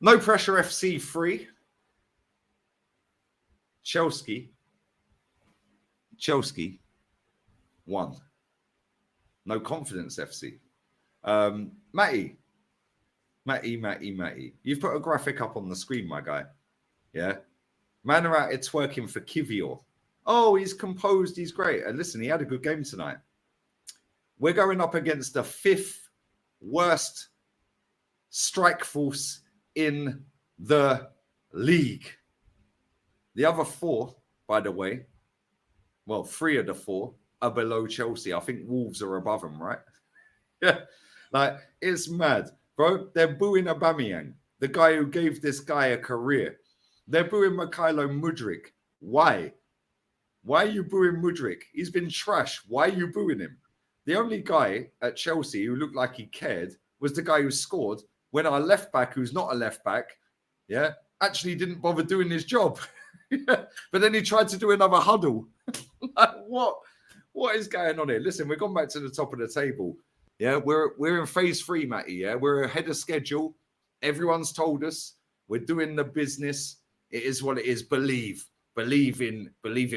No Pressure FC 3. Chelsea 1. No Confidence FC. Matty. You've put a graphic up on the screen, my guy. Yeah. Man are out here twerking for Kivior. Oh, he's composed. He's great. And listen, he had a good game tonight. We're going up against the 5th worst strike force in the league. The other 4, by the way, well, 3 of the 4 are below Chelsea. I think Wolves are above them, right? Yeah. Like, it's mad. Bro, they're booing Aubameyang, the guy who gave this guy a career. They're booing Mykhailo Mudryk. Why? Why are you booing Mudryk? He's been trash. Why are you booing him? The only guy at Chelsea who looked like he cared was the guy who scored when our left back, who's not a left back, yeah, actually didn't bother doing his job. But then he tried to do another huddle. Like, what is going on here? Listen, we've gone back to the top of the table. Yeah, we're in phase 3, Matty. Yeah, we're ahead of schedule. Everyone's told us we're doing the business. It is what it is. Believe in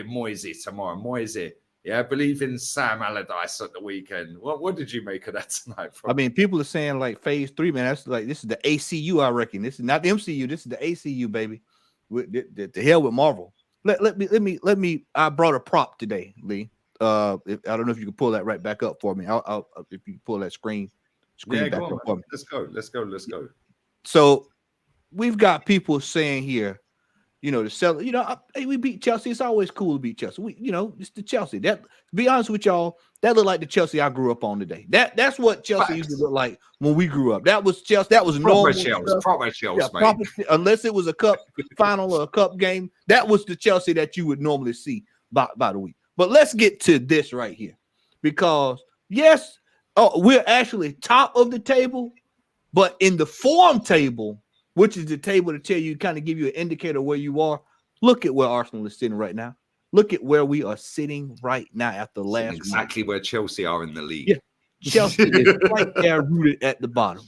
Moise tomorrow. Moise, yeah, believe in Sam Allardyce at the weekend. What did you make of that tonight? I mean, people are saying like phase 3, man. That's like, this is the ACU, I reckon. This is not the MCU. This is the ACU, baby. The hell with Marvel. Let me. I brought a prop today, Lee. I don't know if you can pull that right back up for me. I'll if you pull that screen back up for me. Let's go. So we've got people saying here, the seller, hey, we beat Chelsea. It's always cool to beat Chelsea. It's the Chelsea. That, to be honest with y'all, that looked like the Chelsea I grew up on today. That's what Chelsea used to look like when we grew up. That was Chelsea. That was normal. Proper Chelsea, mate. Unless it was a cup final or a cup game, that was the Chelsea that you would normally see by the week. But let's get to this right here, because yes, we're actually top of the table, but in the form table, which is the table to tell you, kind of give you an indicator where you are. Look at where Arsenal is sitting right now. Look at where we are sitting right now after last exactly month. Where Chelsea are in the league. Yeah, Chelsea is right there rooted at the bottom.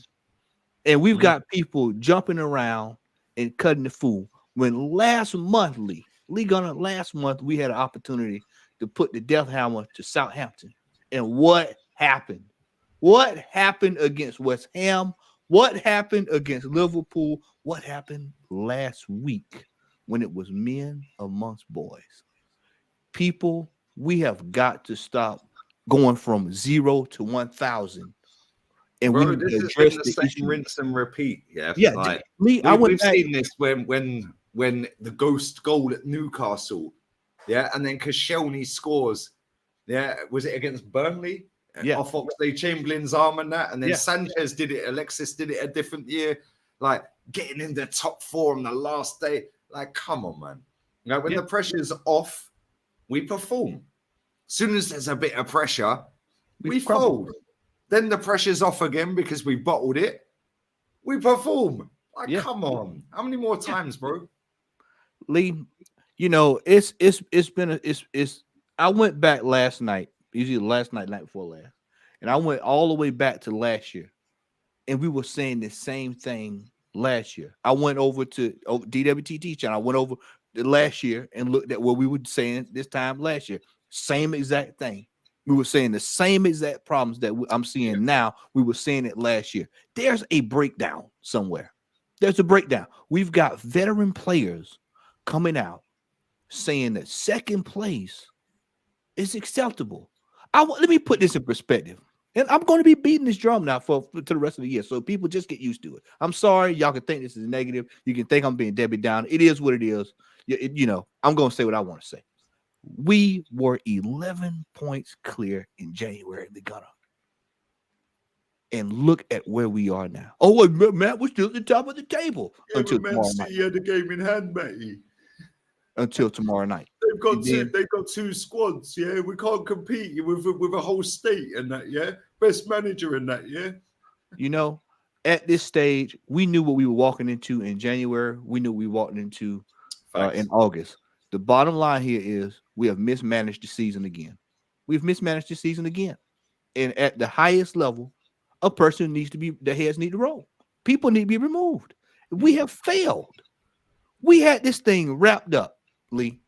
And we've got people jumping around and cutting the fool. When last month, last month, we had an opportunity to put the death hammer to Southampton. And what happened? What happened against West Ham? What happened against Liverpool? What happened last week when it was men amongst boys? People, we have got to stop going from 0 to 1,000. And bro, we this has been the same rinse and repeat. Yeah, like, we've seen this when the ghost goal at Newcastle, yeah, and then Koscielny scores. Yeah, was it against Burnley? Yeah, off Oxlade-Chamberlain's arm and that, and then Sanchez did it. Alexis did it a different year. Like, getting in the top 4 on the last day. Like, come on, man. When the pressure's off, we perform. As soon as there's a bit of pressure, we fold. Then the pressure's off again because we bottled it. We perform. Like, come on. How many more times, bro? Lee, I went back last night, usually last night before last, and I went all the way back to last year, and we were saying the same thing last year. I went over to DWTT channel. I went over the last year and looked at what we were saying this time last year. Same exact thing. We were saying the same exact problems that I'm seeing now. We were saying it last year. There's a breakdown somewhere. There's a breakdown. We've got veteran players coming out saying that second place is acceptable. Let me put this in perspective. And I'm going to be beating this drum now to the rest of the year. So people just get used to it. I'm sorry. Y'all can think this is negative. You can think I'm being Debbie Downer. It is what it is. I'm going to say what I want to say. We were 11 points clear in January, the Gunner. And look at where we are now. Oh, Matt, we're still at the top of the table until tomorrow night. You had the game in hand, Matty. Until tomorrow night. They've got 2 squads, yeah. We can't compete with a whole state and that, yeah. Best manager in that, yeah. At this stage, we knew what we were walking into in January. We knew we walked into in August. The bottom line here is we have mismanaged the season again. We've mismanaged the season again. And at the highest level, a person the heads need to roll. People need to be removed. We have failed. We had this thing wrapped up, Lee.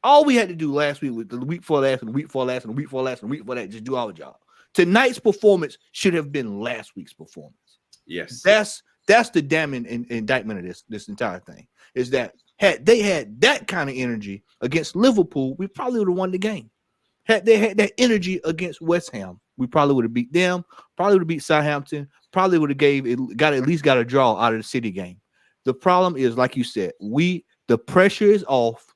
All we had to do last week, with the week before last, and the week before last, and the week before last, and the week before that, just do our job. Tonight's performance should have been last week's performance. Yes, that's the damning indictment of this entire thing. Is that had they had that kind of energy against Liverpool, we probably would have won the game. Had they had that energy against West Ham, we probably would have beat them. Probably would have beat Southampton. Probably would have at least got a draw out of the City game. The problem is, like you said, the pressure is off.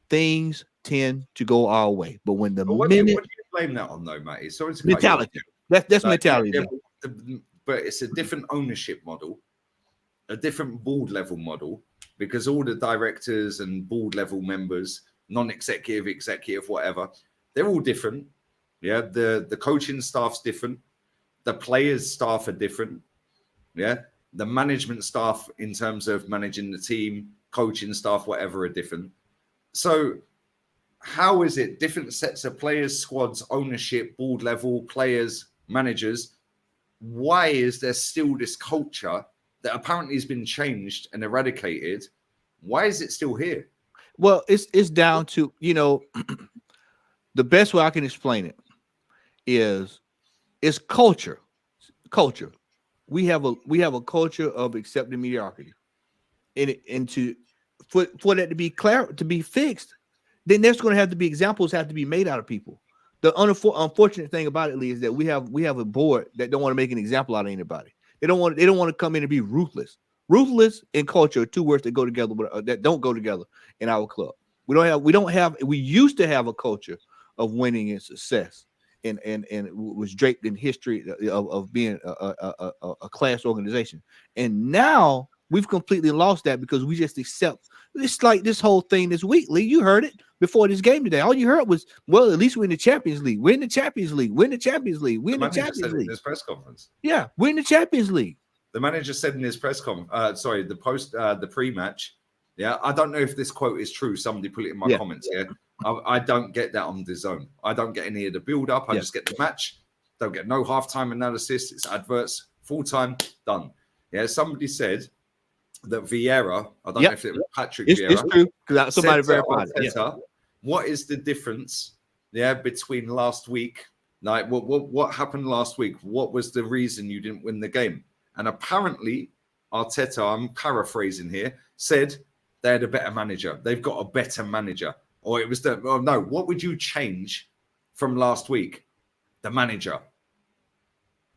Things tend to go our way, but when what do you blame that on, though, Matty? Sorry to mentality. That's mentality. But it's a different ownership model, a different board level model, because all the directors and board level members, non-executive, executive, whatever, they're all different. Yeah, the coaching staff's different, the players' staff are different. Yeah, the management staff in terms of managing the team, coaching staff, whatever, are different. So how is it different sets of players, squads, ownership, board level, players, managers? Why is there still this culture that apparently has been changed and eradicated? Why is it still here? Well, it's down to, the best way I can explain it is it's culture. Culture. We have a culture of accepting mediocrity. For that to be to be fixed, then there's going to have to be examples have to be made out of people. The unfortunate thing about it, Lee, is that we have a board that don't want to make an example out of anybody. They don't want to come in and be ruthless. Ruthless and culture are two words that go together, but that don't go together in our club. We used to have a culture of winning and success, and was draped in history of being a class organization. And now we've completely lost that because we just accept. It's like this whole thing this week, Lee. You heard it before this game today. All you heard was, well, at least we're in the Champions League. We're in the Champions League. We're in the Champions League. We're in the Champions League. In his press conference. Yeah, we're in the Champions League. The manager said in his press conference, the pre-match. Yeah, I don't know if this quote is true. Somebody put it in my comments. Yeah, I don't get that on the zone. I don't get any of the build-up. I just get the match. Don't get no halftime analysis. It's adverts, full-time, done. Yeah, somebody said that Vieira, I don't know if it was Patrick Vieira. It's true, because somebody verified it. What is the difference, between last week? Like, what happened last week? What was the reason you didn't win the game? And apparently, Arteta, I'm paraphrasing here, said they had a better manager. They've got a better manager. Or it was what would you change from last week? The manager.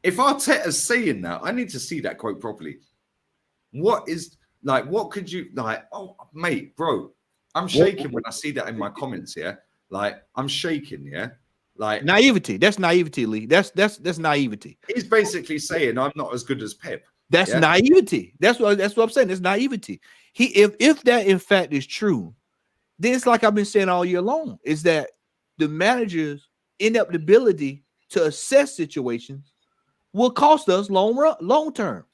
If Arteta's saying that, I need to see that quote properly. What could you, oh, mate, bro, I'm shaking when I see that in my comments, yeah? Like, I'm shaking, yeah? Like, naivety. That's naivety, Lee. That's naivety. He's basically saying I'm not as good as Pep. That's naivety. That's what I'm saying. It's naivety. If that in fact is true, then it's like I've been saying all year long, is that the manager's inability to assess situations will cost us long term.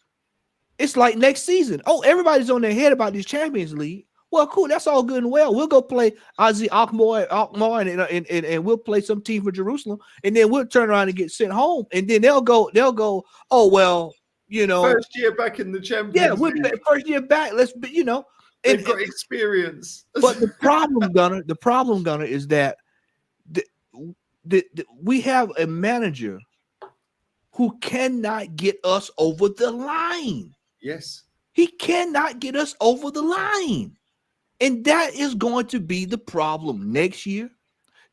It's like next season. Oh, everybody's on their head about this Champions League. Well, cool. That's all good and well. We'll go play Alkmaar, and we'll play some team for Jerusalem, and then we'll turn around and get sent home. And then they'll go. Oh well, first year back in the Champions League. Yeah, we're first year back. They've got experience. But the problem, Gunner, is that we have a manager who cannot get us over the line. Yes. He cannot get us over the line. And that is going to be the problem next year,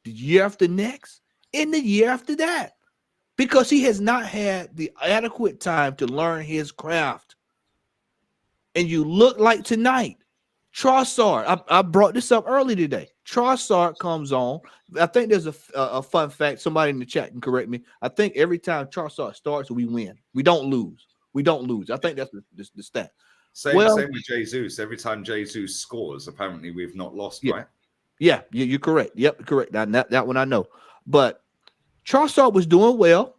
the year after next, and the year after that. Because he has not had the adequate time to learn his craft. And you look like tonight, Trossard, I brought this up early today. Trossard comes on. I think there's a fun fact. Somebody in the chat can correct me. I think every time Trossard starts, we win. We don't lose. I think that's the stat. Same with Jesus. Every time Jesus scores, apparently we've not lost, right? Yeah, you're correct. Yep, correct. That one I know. But Trossard was doing well.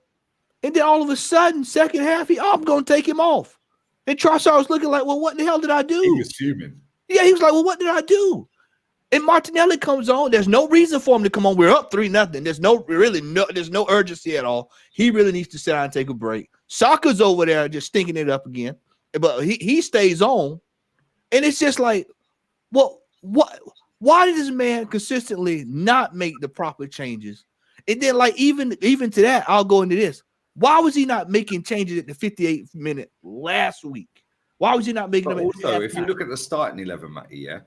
And then all of a sudden, second half, I'm going to take him off. And Trossard was looking like, well, what the hell did I do? He was fuming. Yeah, he was like, well, what did I do? And Martinelli comes on. There's no reason for him to come on. We're up 3-0. There's no urgency at all. He really needs to sit down and take a break. Saka's over there just stinking it up again. But he stays on. And it's just like, what? Why did this man consistently not make the proper changes? And then, like, even to that, I'll go into this. Why was he not making changes at the 58th minute last week? Why was he not making But them at also, if you halftime? look at the starting 11, Matty, yeah,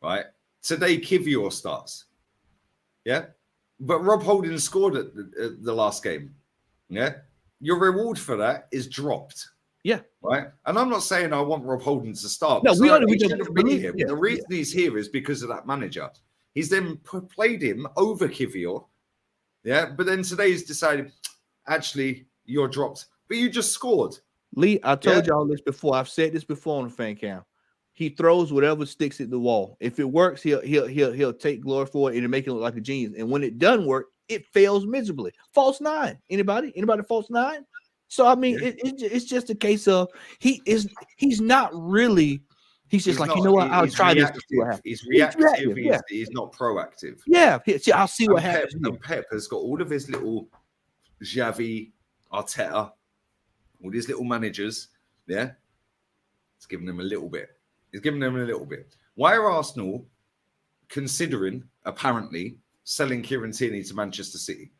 right? Today, Kivior starts, yeah? But Rob Holding scored at the last game, yeah? Your reward for that is dropped. Yeah. Right. And I'm not saying I want Rob Holding to start. No, He shouldn't be here. Yeah, but the reason he's here is because of that manager. He's then played him over Kivior. Yeah. But then today he's decided, actually, you're dropped. But you just scored. Lee, I told y'all this before. I've said this before on the fan cam. He throws whatever sticks at the wall. If it works, he'll take glory for it and make it look like a genius. And when it doesn't work, it fails miserably. False nine. Anybody false nine? So I mean, it's just a case of he's not really. He's just like, you know what? I'll try this to see what happens. He's reactive. He's not proactive. Yeah, I'll see what happens. And Pep has got all of his little Xavi, Arteta, all these little managers. Yeah, he's giving them a little bit. Why are Arsenal considering, apparently, selling Kieran Tierney to Manchester City?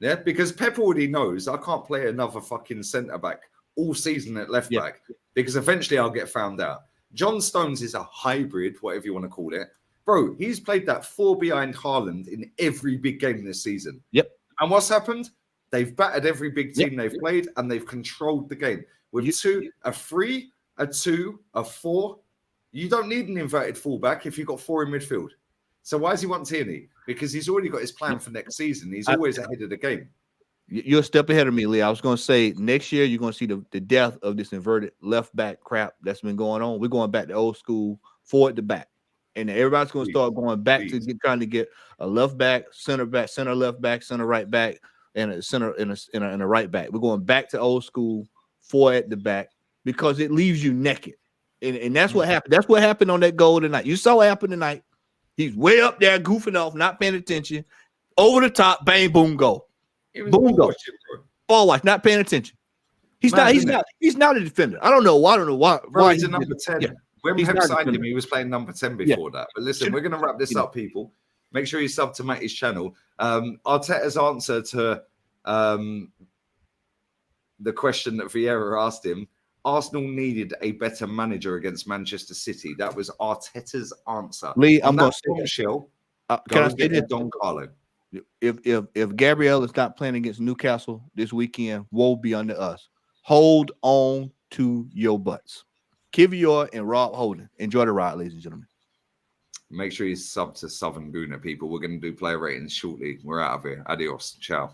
Yeah, because Pep already knows I can't play another fucking centre back all season at left back because eventually I'll get found out. John Stones is a hybrid, whatever you want to call it. Bro, he's played that 4 behind Haaland in every big game this season. Yep. And what's happened? They've battered every big team they've played and they've controlled the game. With a 3, a 2, a 4, you don't need an inverted fullback if you've got 4 in midfield. So why does he want Tierney? Because he's already got his plan for next season. He's always ahead of the game. You're a step ahead of me, Lee. I was going to say next year you're going to see the death of this inverted left back crap that's been going on. We're going back to old school, forward to back, and everybody's going to start going back to trying to get a left back, center left back, center right back, and a center and a right back. We're going back to old school, forward at the back because it leaves you naked, and that's what happened. That's what happened on that goal tonight. You saw what happened tonight. He's way up there, goofing off, not paying attention. Over the top, bang, boom, goal. Boom, goal. Ball watch, not paying attention. He's not a defender. I don't know why. Bro, he's a number 10. Yeah. When Pep signed him, he was playing number 10 before that. But listen, we're going to wrap this up, people. Make sure you sub to Matty's channel. Arteta's answer to the question that Vieira asked him, Arsenal needed a better manager against Manchester City. That was Arteta's answer. Lee, I'm going to say bombshell. Can I say this? Don Carlo. If Gabriel is not playing against Newcastle this weekend, woe be unto us. Hold on to your butts. Kivior and Rob Holding. Enjoy the ride, ladies and gentlemen. Make sure you sub to Southern Gooner, people. We're going to do player ratings shortly. We're out of here. Adios. Ciao.